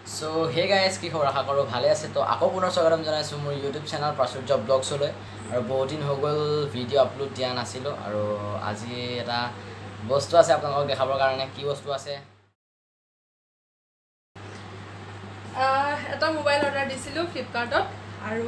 So hey guys, কি খবৰ আশা কৰো ভালে আছে তো আকৌ পুনৰ স্বাগতম জনাইছো মোৰ YouTube চেনেল প্ৰাচুৰ্য ব্লগছ লৈ আৰু বহুত দিন হৈ গল ভিডিও আপলোড দিয়া নাছিলো আৰু আজি এটা বস্তু আছে আপোনালোকক দেখাবৰ কাৰণে কি বস্তু আছে এটা মোবাইল অৰ্ডাৰ দিছিলো ফ্লিপকাৰ্টত আৰু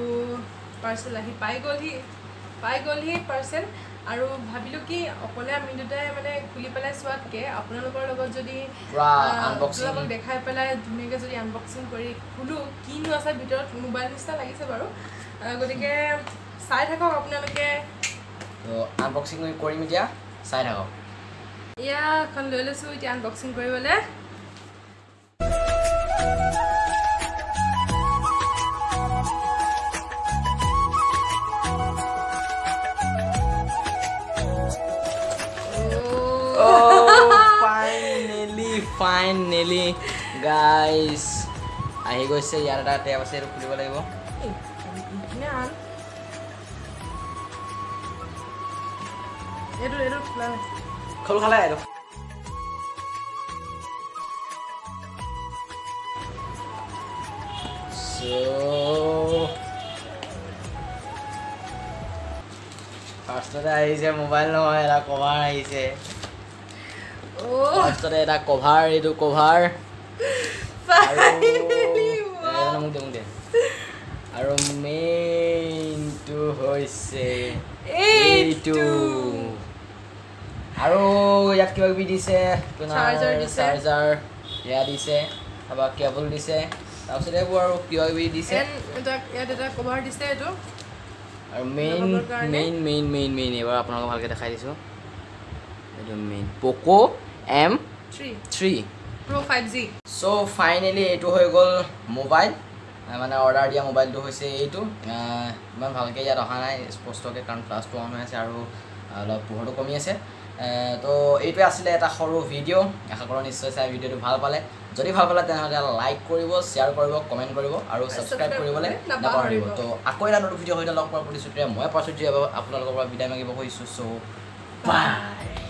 পাৰ্সেল আহি পাই গলহি পাৰ্সেল আৰু ভাবিলো কি অকলে আমি দুটাই মানে খুলি পেলাই সোৱাতকে আপোনালোকৰ লগত যদি পুৰা আনবক্সিং দেখাই পেলাই ধুনীয়াকৈ যদি আনবক্সিং কৰি খুলো কিনো আছে ভিতৰত মোবাইল নিচিনা লাগিছে বাৰু গতিকে চাই থাকক আপোনালোকে তো আনবক্সিং কৰিম এতিয়া চাই থাকক ইয়া এখন লৈ লৈছো এতিয়া আনবক্সিং কৰিবলৈ Finally guys ahi goise yar eta tab ase khulibo lagibo edu khol khala edu so first ta aise mobile no era cover aise First এটা কভাৰ এটো কভাৰ আৰু মেইন টু হৈছে এইটো আৰু ইয়াত কিবা কিবি দিছে চাৰ্জাৰ ইয়া দিছে আৰু কেবল দিছে তাৰপিছত এইবোৰ আৰু কিবা কিবি দিছে এটা কভাৰ দিছে এটো আৰু মেইন এবাৰ আপোনালোকক ভালকৈ দেখাই দিছো এটো main Poco M3 Pro 5G so finally এটো হৈ গল মোবাইল মানে অৰ্ডাৰ দিয়া মোবাইলটো হৈছে এইটো ইমান ভালকৈ ইয়াত অহা নাই স্পষ্টকৈ কাৰণ ফ্লাছটো অন হৈ আছে আৰু অলপ পোহৰটো কমি আছে তো এইটোৱে আছিলে এটা সৰু ভিডিঅ' আশা কৰোঁ নিশ্চয় চাই ভিডিঅ'টো ভাল পালে যদি ভাল পালে তেনেহ'লে লাইক কৰিব শ্বেয়াৰ কৰিব কমেণ্ট কৰিব আৰু ছাবস্ক্ৰাইব কৰিবলৈ নাপাহৰিব তো আকৌ এটা নতুন ভিডিঅ' সৈতে লগ পোৱাৰ প্ৰতিশ্ৰুতিৰে মই প্ৰাচুৰ্য আপোনালোকৰ পৰা বিদায় মাগিব খুজিছোঁ চ' বাই